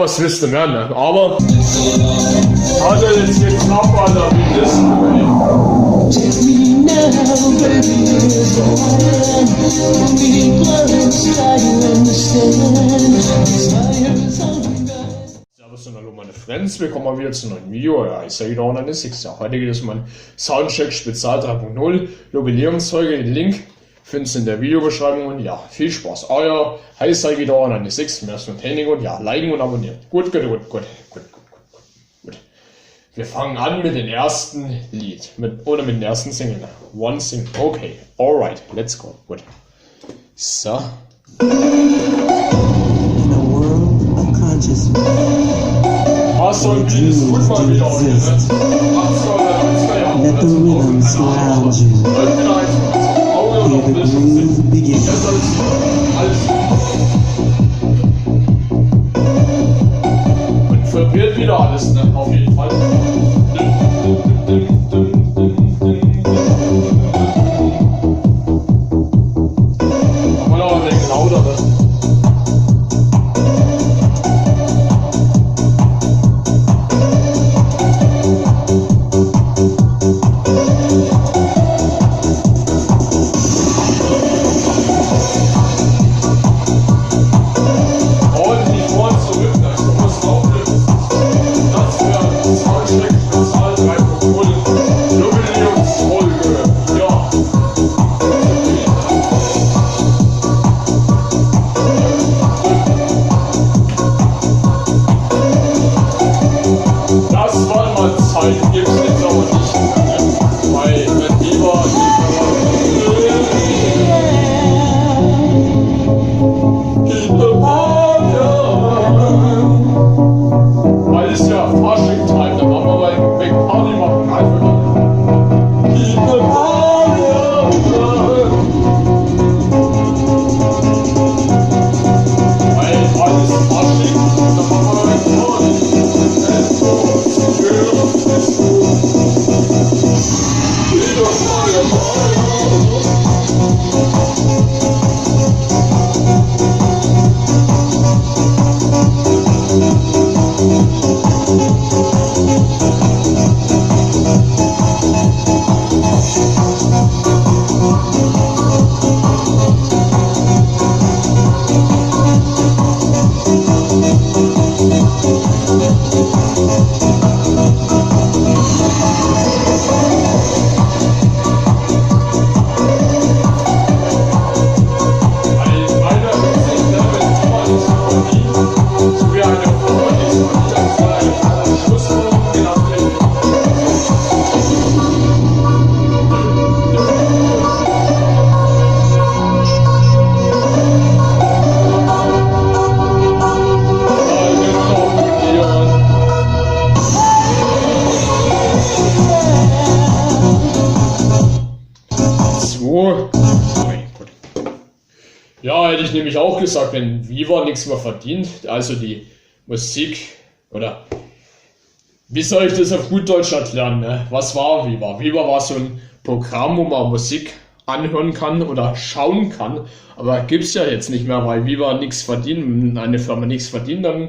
was wisst ihr mehr, ne? Aber hat er jetzt geklappt, Alter, wie das? Servus und hallo meine Friends, willkommen mal wieder zu einem neuen Video. Ja, ich sage wieder auch eine 6. Heute geht es um ein Soundcheck Spezial 3.0 Jubiläumsfolge. Den Link findest du in der Videobeschreibung und ja, viel Spaß. Euer Heißer wieder an eine 6. Mehr zum Training und ja, liken und abonnieren. Gut. Wir fangen an mit dem ersten Lied. Mit dem ersten Single. One Single. Okay, alright, let's go. Gut. So. In a world of consciousness. So ein Lied ist gut mal wieder heute, ne? Let the rhythm surround you. Hear the groove begin. Und verwirrt wieder alles, ne? Auf jeden Fall. Aber noch ein wenig lauter, ne? Ja, hätte ich nämlich auch gesagt, wenn Viva nichts mehr verdient, also die Musik, oder wie soll ich das auf gut Deutsch erklären, ne? Was war Viva? Viva war so ein Programm, wo man Musik anhören kann oder schauen kann, aber gibt es ja jetzt nicht mehr, weil Viva nichts verdient. Wenn eine Firma nichts verdient, dann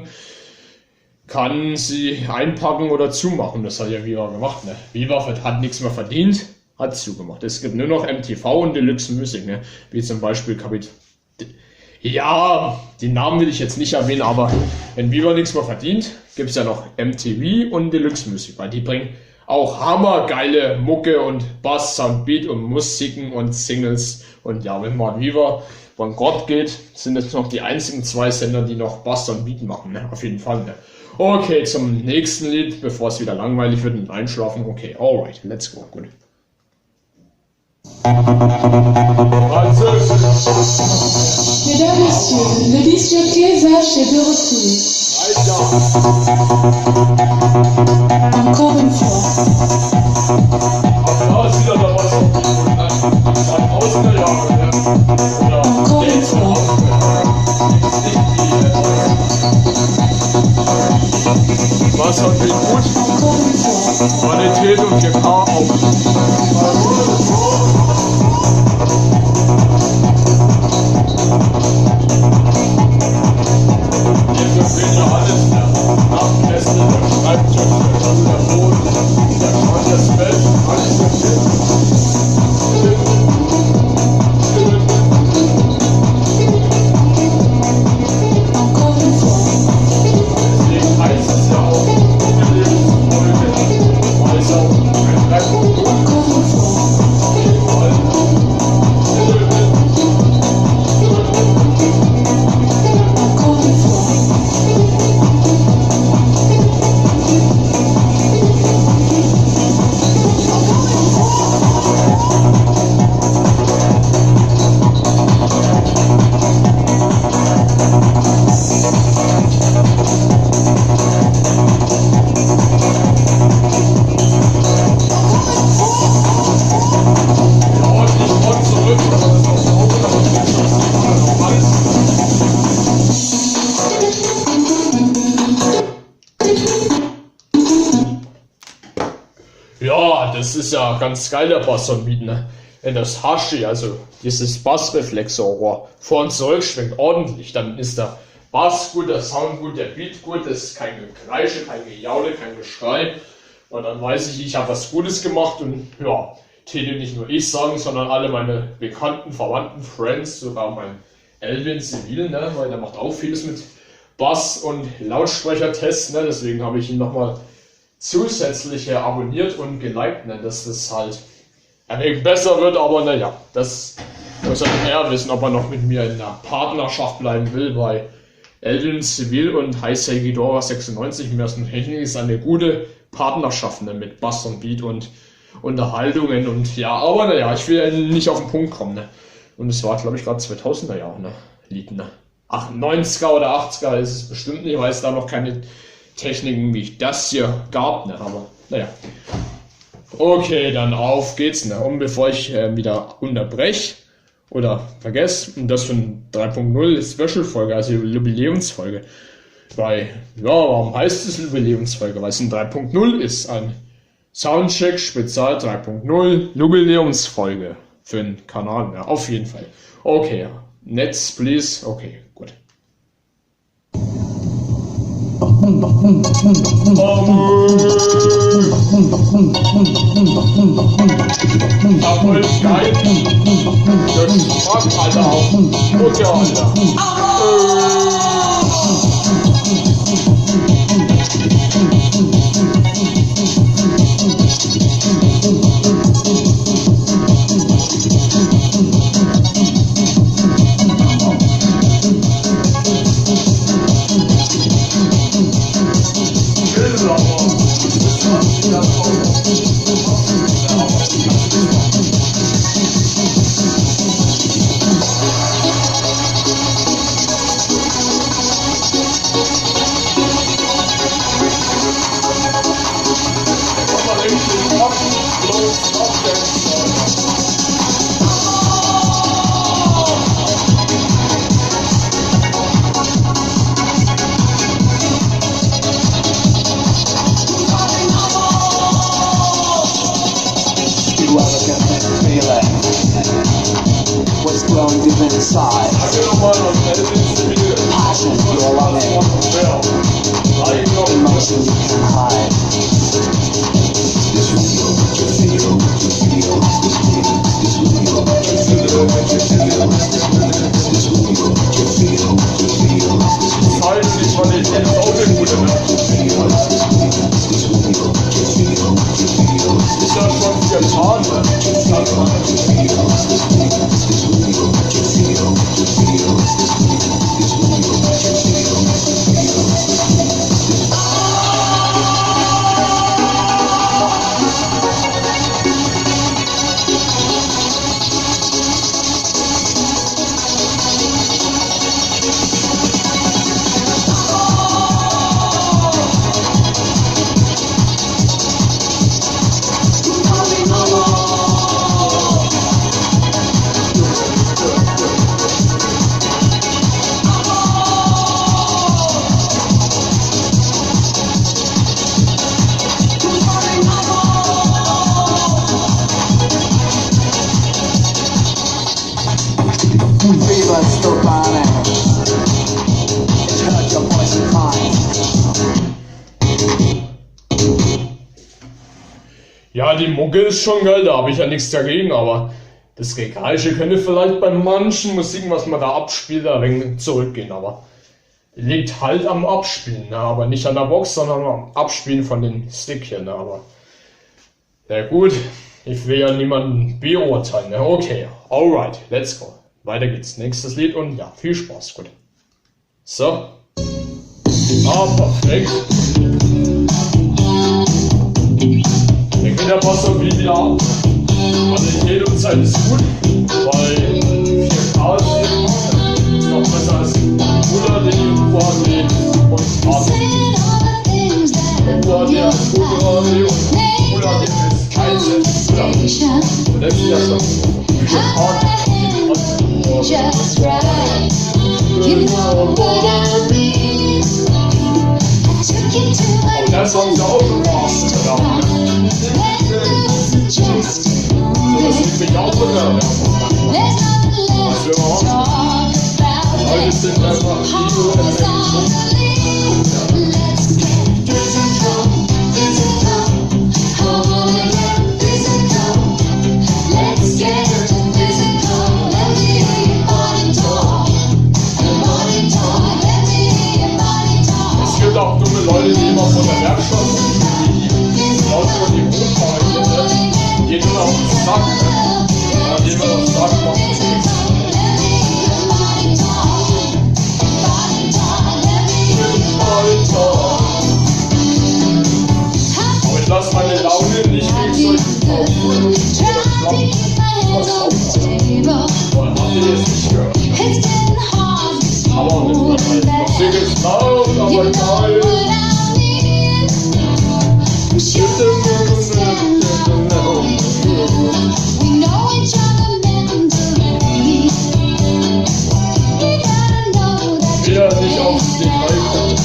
kann sie einpacken oder zumachen. Das hat ja Viva gemacht, ne? Viva hat nichts mehr verdient, hat zugemacht. Es gibt nur noch MTV und Deluxe Music, ne? Wie zum Beispiel Ja, die Namen will ich jetzt nicht erwähnen, aber wenn Viva nichts mehr verdient, gibt es ja noch MTV und Deluxe Music, weil die bringen auch hammergeile Mucke und Bass, Soundbeat und Musiken und Singles. Und ja, wenn man Viva von Gott geht, sind es noch die einzigen 2 Sender, die noch Bass und Beat machen, ne? Auf jeden Fall, ne? Okay, zum nächsten Lied, bevor es wieder langweilig wird und einschlafen. Okay, alright, let's go, gut. Mesdames, Messieurs, le disjockey Zach est de retour. Encore une fois. Encore une fois. Was hat mich gut? Qualität und Gefahr auch. Jetzt fehlt ja alles, ja. Ja, das ist ja ganz geil, der Bass und Beat, ne? Wenn das Hashi, also dieses Bassreflexorrohr, vor und zurück schwingt ordentlich, dann ist der Bass gut, der Sound gut, der Beat gut, das ist kein Gekreische, kein Gejaule, kein Geschrei. Und dann weiß ich habe was Gutes gemacht und ja, täte nicht nur ich sagen, sondern alle meine Bekannten, Verwandten, Friends, sogar mein Elvin Civil, ne? Weil der macht auch vieles mit Bass- und Lautsprechertests, ne? Deswegen habe ich ihn nochmal zusätzlich abonniert und geliked, ne? Dass das halt ein wenig besser wird, aber naja, das muss er wissen, ob er noch mit mir in der Partnerschaft bleiben will, bei Elvin Civil und Heisei Ghidorah 96. Mir ist Technik ist eine gute Partnerschaft, ne? Mit Bass und Beat und Unterhaltungen und ja, aber naja, ich will nicht auf den Punkt kommen, ne? Und es war, glaube ich, gerade 2000er Jahre, ne? Lied, ne? 90er oder 80er ist es bestimmt nicht, weil es da noch keine Techniken wie das hier gab, ne? Aber naja. Okay, dann auf geht's, ne? Und bevor ich wieder unterbreche oder vergesse, und das für eine 3.0 Special-Folge, also Jubiläumsfolge. Weil, ja, warum heißt es Jubiläumsfolge? Weil es ein 3.0 ist, ein Soundcheck Spezial 3.0 Jubiläumsfolge für den Kanal, ja, auf jeden Fall. Okay, Netz, please, okay, gut. Jawohl, geil. Das mag Alter auch. Okay, Alter. What's glowing deep inside? Passion, you're loving. Emotions you can hide. Fever still burning. It's hurt your voice and mind. Ja, die Mucke ist schon geil, da habe ich ja nichts dagegen, aber das Rekalische könnte vielleicht bei manchen Musiken, was man da abspielt, ein wenig zurückgehen, aber liegt halt am Abspielen, ne? Aber nicht an der Box, sondern am Abspielen von den Stick hier, ne? Aber ja gut, ich will ja niemanden beurteilen, ne? Okay, alright, let's go. Weiter geht's, nächstes Lied und ja, viel Spaß, gut. So. Perfekt. Dann geht der Bass irgendwie wieder ab. Qualität und Zeit ist gut, weil 4K ist noch besser als UHD, UHD und HD. UHD als UHD und UHD ist einzeln. Und das ist ja schon 4K. Just right, you know what I mean. I took you to a Das haben sie auch gemacht. ich auch runter. There's nothing left to talk about. Leute sind einfach Horizontally, let's get physical, physical. Oh yeah, physical. Let's get physical. Let me hear your body talk. Your body talk. Let me hear your body talk. Es gibt auch dumme Leute, die immer von der Werkstatt sind, die laut über die Rothaarige, ne? Geht immer auf den Sack, ne? Ja, die immer auf den Sack machen. Aber ich lasse meine Laune nicht wegen solchen Pausen oder Schlappen. Habt ihr jetzt nicht gehört? Aber auch nicht dabei. Musik ist laut, aber geil. We know each other mentally. You gotta know that Wieder nicht aufs Detail kommen.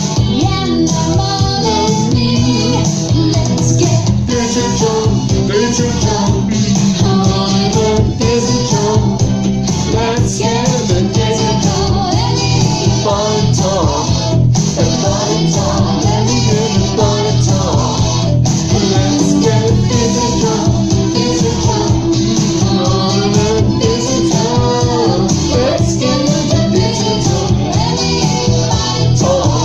and I'm all of me. Let's get physical. Digital. Let's get physical. Let me hear your body talk. Your body talk. Let me hear your body talk. Let's get physical. Physical. Physical. Let's get physical. Let me hear your body talk.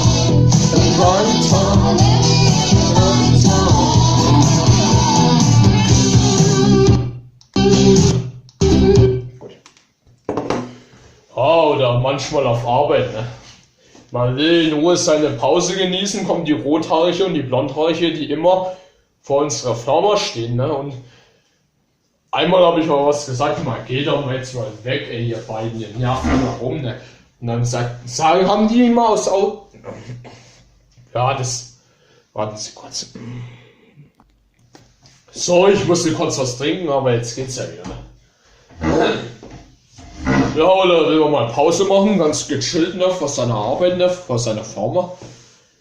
Your body talk. Let me hear your body talk. Oder manchmal auf Arbeit, ne? Man will in Ruhe seine Pause genießen, kommen die Rothaarige und die Blondhaarige, die immer vor unserer Firma stehen, ne? Und einmal habe ich mal was gesagt, mal geht doch mal jetzt mal weg, ey, ihr beiden, ihr nervt immer rum, ne? Und dann haben die immer aus Auto. Ja, warten Sie kurz. So, ich musste kurz was trinken, aber jetzt geht's ja wieder, ne? Ja, oder will man mal Pause machen, ganz gechillt, ne, vor seiner Arbeit, ne, vor seiner Firma.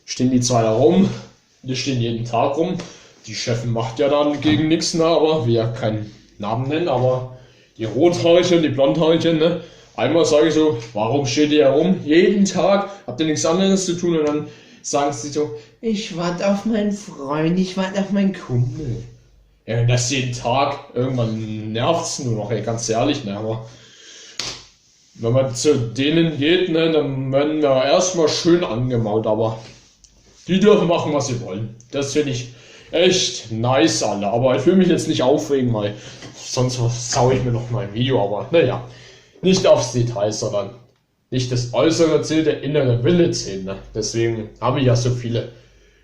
Stehen die zwei da rum, die stehen jeden Tag rum. Die Chefin macht ja dann gegen nichts, ne, aber wir ja keinen Namen nennen, aber die Rothaarige und die Blondhaarige, ne. Einmal sage ich so, warum steht ihr herum? Jeden Tag, habt ihr nichts anderes zu tun? Und dann sagen sie so, ich warte auf meinen Freund, ich warte auf meinen Kumpel. Ja, und das jeden Tag, irgendwann nervt's nur noch, ey, ganz ehrlich, ne, aber wenn man zu denen geht, ne, dann werden wir erstmal schön angemault, aber die dürfen machen, was sie wollen. Das finde ich echt nice alle, aber ich will mich jetzt nicht aufregen, weil sonst saue ich mir noch mal ein Video, aber naja, nicht aufs Detail, sondern nicht das Äußere zählt, der innere Wille zählt, ne? Deswegen habe ich ja so viele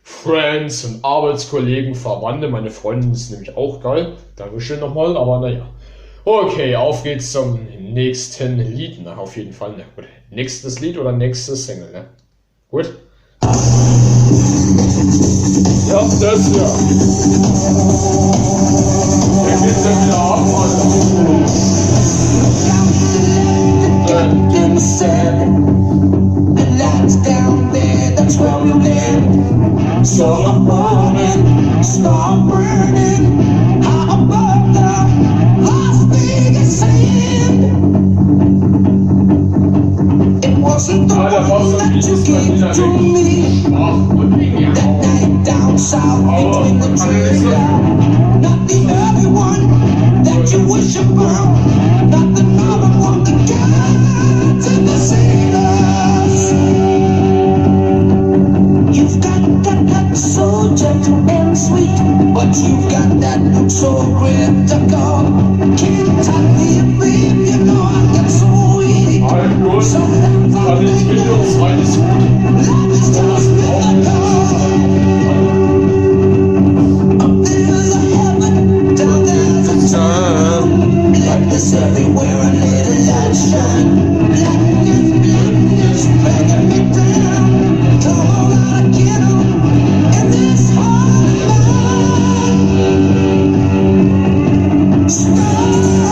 Friends und Arbeitskollegen, Verwandte, meine Freundin ist nämlich auch geil, Dankeschön nochmal, aber naja. Okay, auf geht's zum nächsten Lied, ne? Auf jeden Fall, ne? Gut. Nächstes Lied oder nächstes Single, ne? Gut. Ja, das hier. Der geht's ja wieder ab, Alter. Captain said, the lights down there, that's where we live. So the morning, start burning, how about the Las Vegas sand? It wasn't the Alter, was one so that wie you ist das gave wieder to weg? me. Ach, und ja. That night down south between the trees, not the other one that you wish upon, not the northern one that guides and the sailors. You've got that look so gentle and sweet, but you've got that look so critical. Can't I leave, you know I get so weak. Alter, gut. Sometimes I Kann ich think mit uns alles gut. love is just mythical. Up there's a heaven, down there's a time. Blackness everywhere, a little light shine. Blackness, begging me down. Come on, gotta get on in this heart of mine. Stars.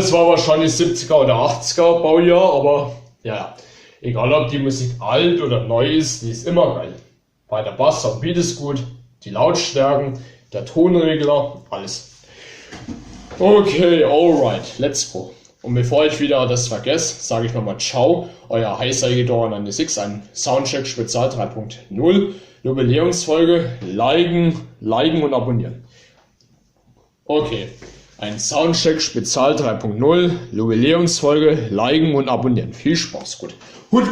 das war wahrscheinlich 70er oder 80er Baujahr, aber ja, egal ob die Musik alt oder neu ist, die ist immer geil. Weil der Bass am Beat ist gut, die Lautstärken, der Tonregler, alles. Okay, alright, let's go. Und bevor ich wieder das vergesse, sage ich nochmal ciao, euer Heißer-Editor 96, ein Soundcheck Spezial 3.0, Jubiläumsfolge, liken und abonnieren. Okay, ein Soundcheck Spezial 3.0, Jubiläumsfolge, liken und abonnieren. Viel Spaß, gut. Gut.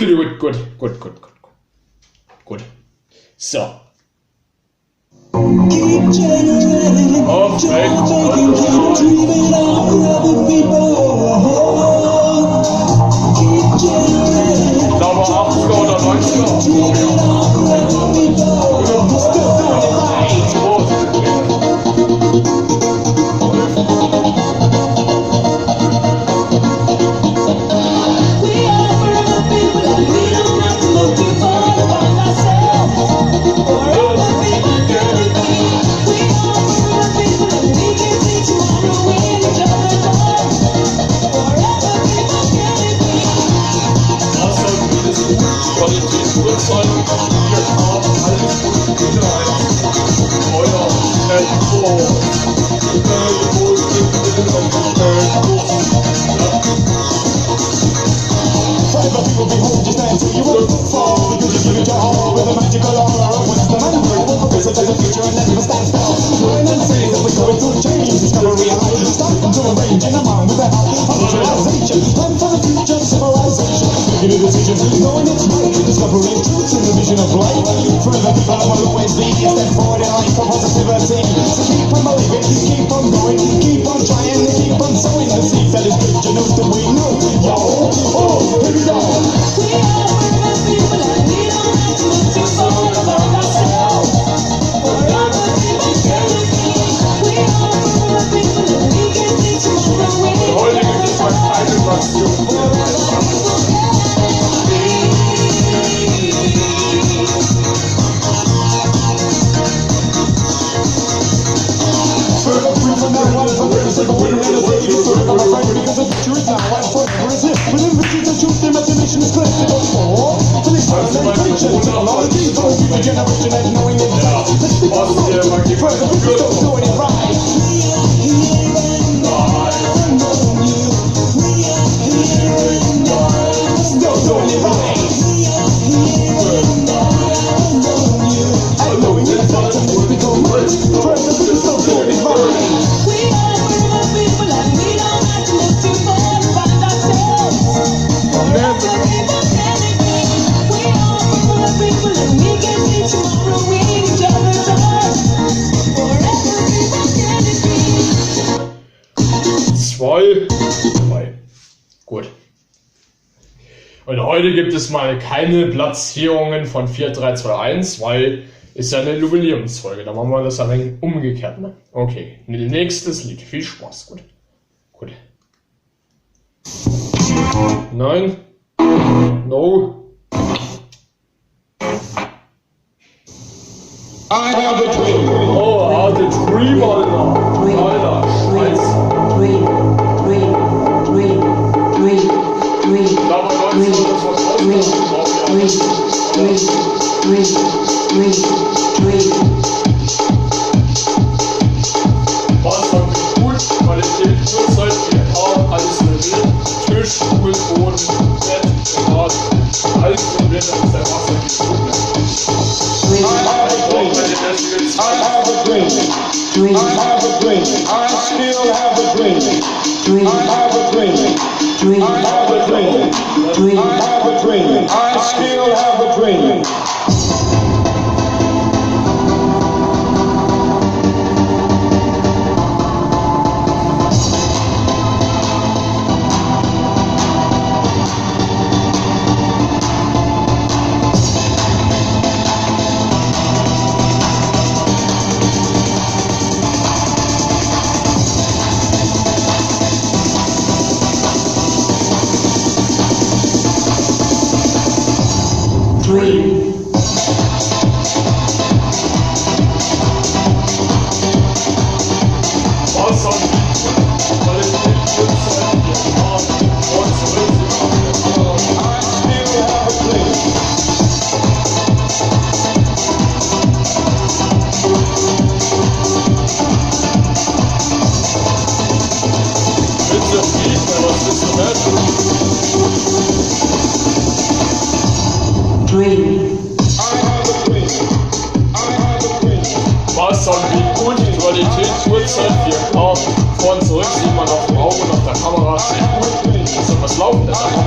So. Keep generating, dreaming of other people. Keep generating, Ich glaube 80er oder 90er. dreaming of other people. Still doing it right. We are forever people, and we don't have to look too far to find ourselves. Forever people can it be. We are forever people, and we can see tomorrow in each other's eyes. Forever people can it be. Das sollten wir wissen. Qualität, Uhrzeit, wir haben alles gut wieder. Euer Forever people behold you stand till you won't fall because you give it your all with a magical aura. What's the matter? Focus on the future and never stand still. Learn and say that we're going through change. Discovery high, starting to arrange in a mind with the help of visualization. Plan for the future civilization. Making a decision, knowing it's right. Discovering truths in the vision of light. Forever people will always be a step forward in life for positivity. So keep on believing, keep on going, keep on trying, keep on sowing the seed that is good. You know that we know. Yo, oh, here we go. We are forever people, and we don't have to look too far to find ourselves. Forever people can it be. We are forever people, and we can see tomorrow in each Heute gibt other's es mal keine Fraktion. Forever free from that one for every single winner in the city. Forever my friend because the future is now and forever is here. Within visions and truth, the imagination is clear to go for. To the experimentation, technology, from future generation and knowing it right. Let's stick on the road. Forever people still doing it right. Still doing it right. And knowing it right and it's become right. Forever people still doing it right. We are forever people, and we don't have to look too far to find ourselves. Forever people can it be. We are forever people, and we can see tomorrow in each other's eyes. Forever people can it be. 2, 3. Gut. Und heute gibt es mal keine Platzierungen von 4, 3, 2, 1, weil ist ja eine Jubiläumsfolge. Da machen wir das ein wenig umgekehrt. Ne? Okay, nächstes Lied. Viel Spaß. Gut. Nein. No. I have a dream. Oh, the Dream, Alter. Scheiße. Aber 19 das was war gut, Qualität, Uhrzeit, GH, alles stabil, Tisch, Stuhl, Boden, Bett, Bad, alles probiert, dann ist der Wasser I have a dream. I have a dream. I still have a dream. I have a dream. I have a dream. I have a dream. I still have a dream. Dream.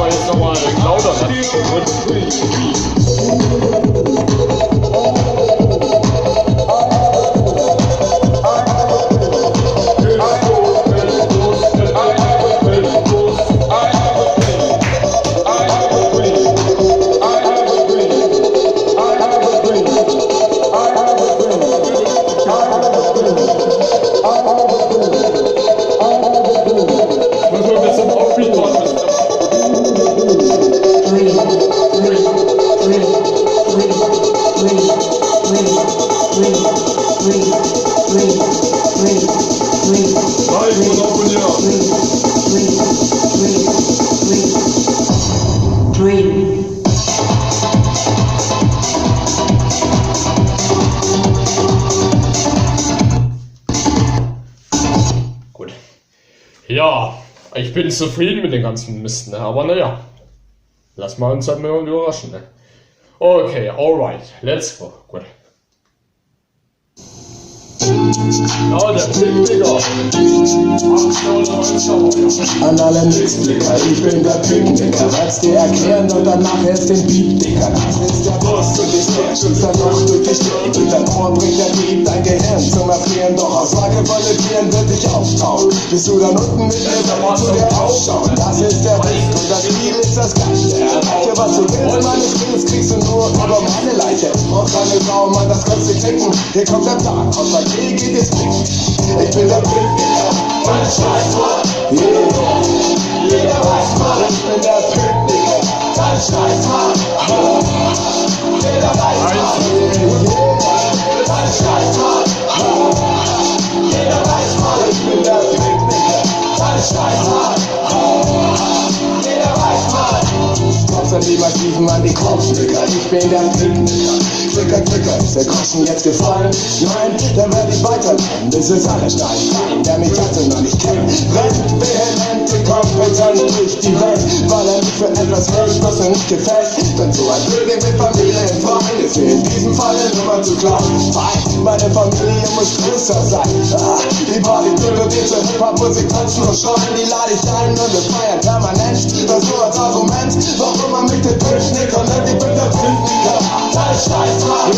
wir jetzt nochmal ein lauter. Gut. Ja, ich bin zufrieden mit dem ganzen Mist, ne? Aber naja, lass mal uns halt mal überraschen. Ne? Okay, alright, let's go. Gut. Ja, der Picknicker. An alle Mixblicker, ich bin der Picknicker. Werd's dir erklären und danach erst den Beat, Dicker. Das ist der Boss und ich steh schützt dann noch durch die Stirn. Durch dein Ohr bringt der Beat dein Gehirn zum Erfrieren. Doch aus Wagewolle Tieren wird dich auftauen. Bist du dann unten mit mir, soll zu dir ausschauen. Das ist der Weg und das Ziel ist das Gleiche. Erreiche, was du willst, meine Skills kriegst du nur über meine Leiche. Und keine Sau, Mann, das kannst du klicken. Hier kommt der Plan, aus der G geht es nicht. Ich bin der Picknicker, mein Scheißmann. Jeder weiß mal, ich bin der Picknicker, mein Scheißmann. Jeder weiß mal, mein Scheißmann. Jeder weiß mal, ich bin der Picknicker, mein Scheißmann. Jeder weiß mal. Trotzdem lieber schießen an die Kopfnicker, ich bin der Picknicker. Klicker, Klicker, ist der Groschen jetzt gefallen? Nein, dann werd ich weiterleiten, bis es alle steigen. Der mich hatte noch nicht kennt, rennt vehement und kompetent durch die Welt, weil er nicht für etwas hält, was mir nicht gefällt. Denn so ein Vögel mit Familie im Verein ist mir in diesem Falle Nummer zu klein. Meine Familie muss größer sein. Die Partybrüder, die zur Hip-Hop-Musik tanzen und schreien, die lade ich ein und wir feiern permanent. Das nur als Argument, warum man mich den Picknicker nennt. Ich bin der Picknicker, dein Scheißmann. Jeder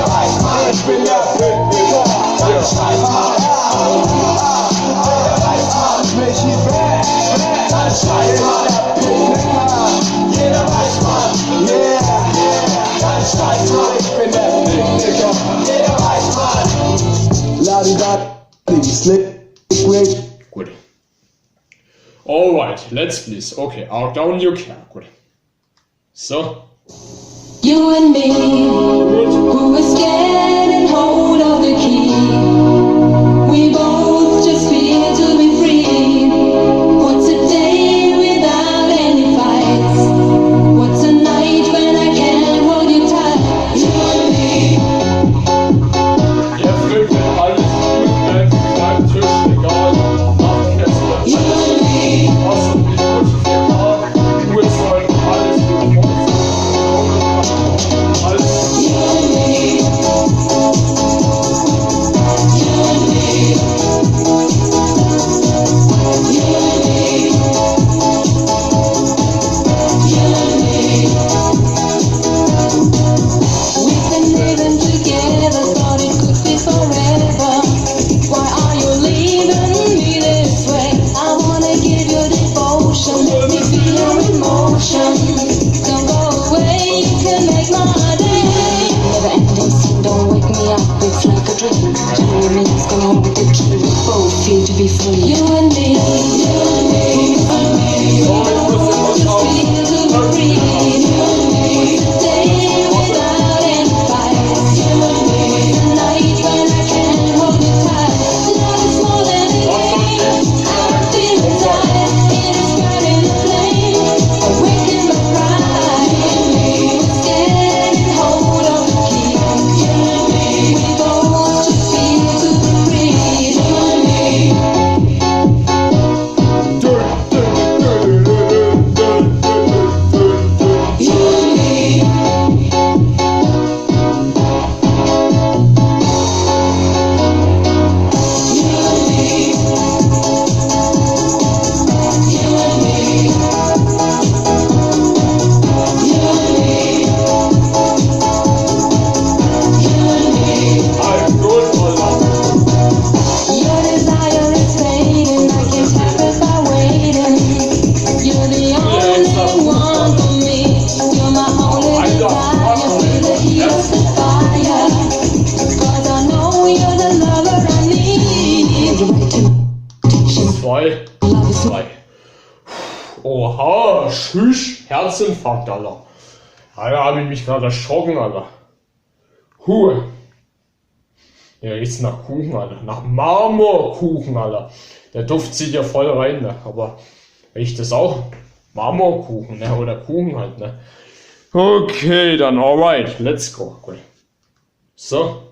weiß mal, ich bin der Picknicker, dein Scheißmann. Jeder weiß mal, Michi Beck, dein Scheißmann. Jeder weiß mal, dein Scheißmann. Ich bin der Picknicker, jeder weiß mal. Ladi-da, Slip, Great. Gut. Alright, let's please. Okay, out down you can. Gut. So. You and me, who is getting hold of the key. We both just feel to be free. What's a day without any fights? What's a night when I can't hold you tight? You and me. Jetzt wird alles gut, beim Tisch, egal. Nachkästchen. You and me. Was und wie gut, Uhrzeit, alles gut. Alles. You and me. You and me. You and me. You and me. We've been living together, thought it could be forever. Why are you leaving me this way? I wanna give you devotion, let me feel your emotion. Don't go away, you can make my day. Never ending scene, don't wake me up, it's like a dream. 20 minutes gonna hold the key, we both feel to be free. You and me, you and me, you and me. We both just feel to be free. You and me, what's a day without any fights? You and me, the night when I can't hold you tight. Love is more than a game, I feel inside. It is burning the flame, awaken my pride. You and me, who's getting hold of the key. You and me, we both just feel to be free. You and me. 3, 2. Oha, schüch, Herzinfarkt, Alter. Alter, hab ich mich gerade erschrocken, Alter. Huh. Ja, riecht's nach Kuchen, Alter. Nach Marmorkuchen, Alter. Der Duft zieht ja voll rein, ne? Aber riecht das auch? Marmorkuchen, ne? Oder Kuchen halt, ne? Okay, dann alright, let's go. Gut. So.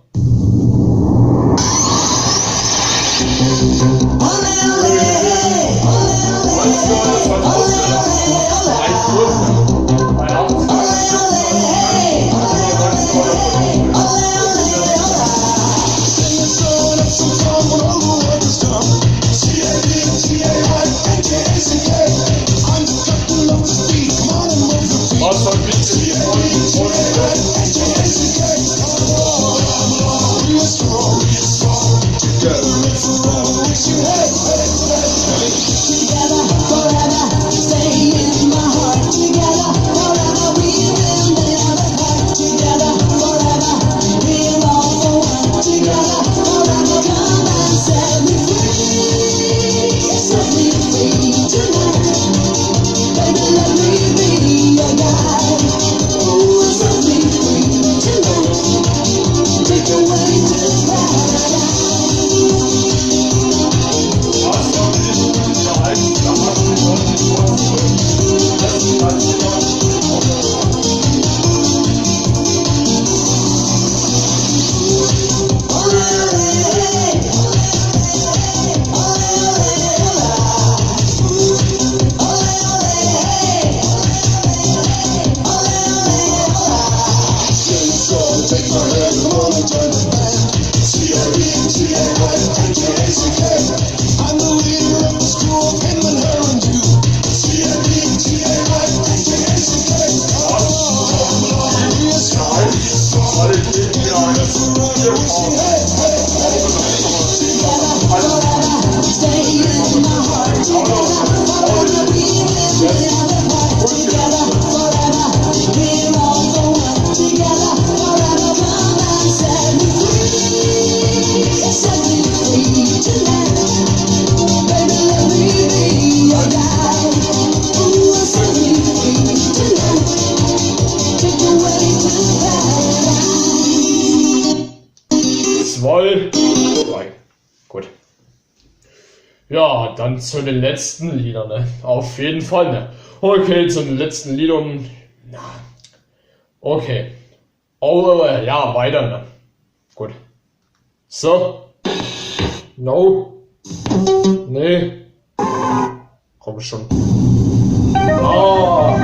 Gut. Ja, dann zu den letzten Liedern, ne? Auf jeden Fall, ne? Okay, zu den letzten Liedern. Na. Okay. Oh, ja, weiter, ne? Gut. So. No. Nee. Komm schon. Ah.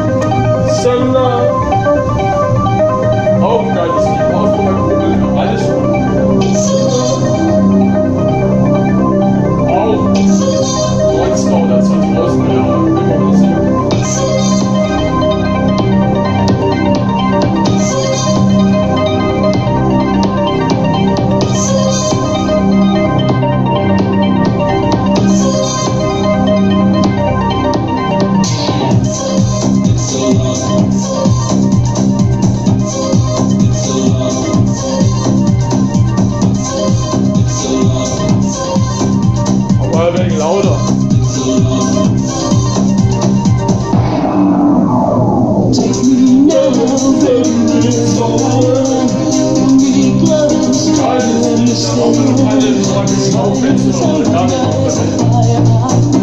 Sender. Auch ein geiles Lied. Auch von meinem Kumpel. Alles gut. Auch 90er oder 2000er Jahre. Immer Musik. Aber ein wenig lauter.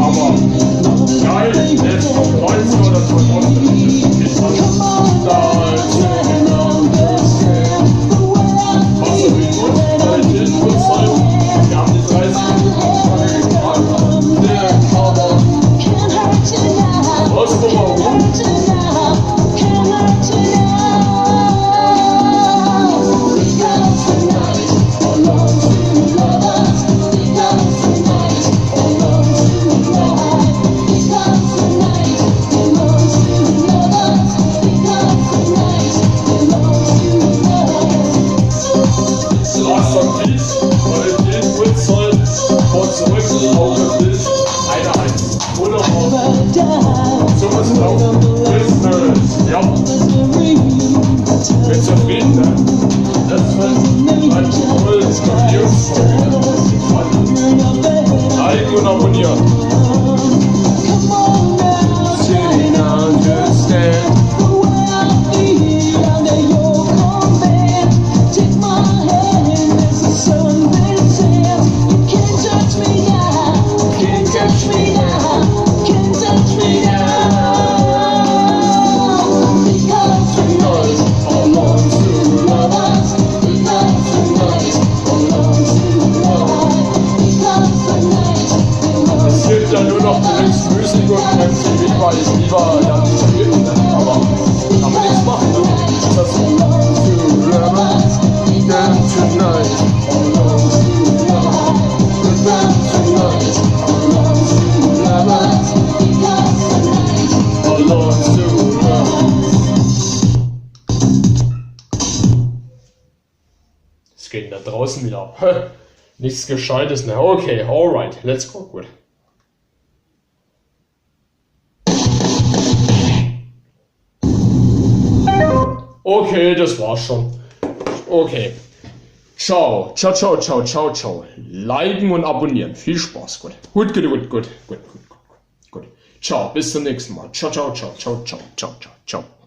Aber geil, der ist vom 90er oder 2000er. Da ist Wasser wie gut, Qualität, Uhrzeit. Wir haben die 30 Minuten gemacht. Der Cover. Was guck mal rum? Ja, bin zufrieden, ne? Das wird ein tolles Review. Liken und abonnieren. geht denn da draußen wieder ab? Nichts Gescheites, ne? Okay, alright, let's go, gut. Okay, das war's schon. Okay. Ciao, ciao, ciao, ciao, ciao, ciao. Liken und abonnieren. Viel Spaß, gut. Gut. Ciao, bis zum nächsten Mal. Ciao, ciao, ciao, ciao, ciao, ciao, ciao, ciao.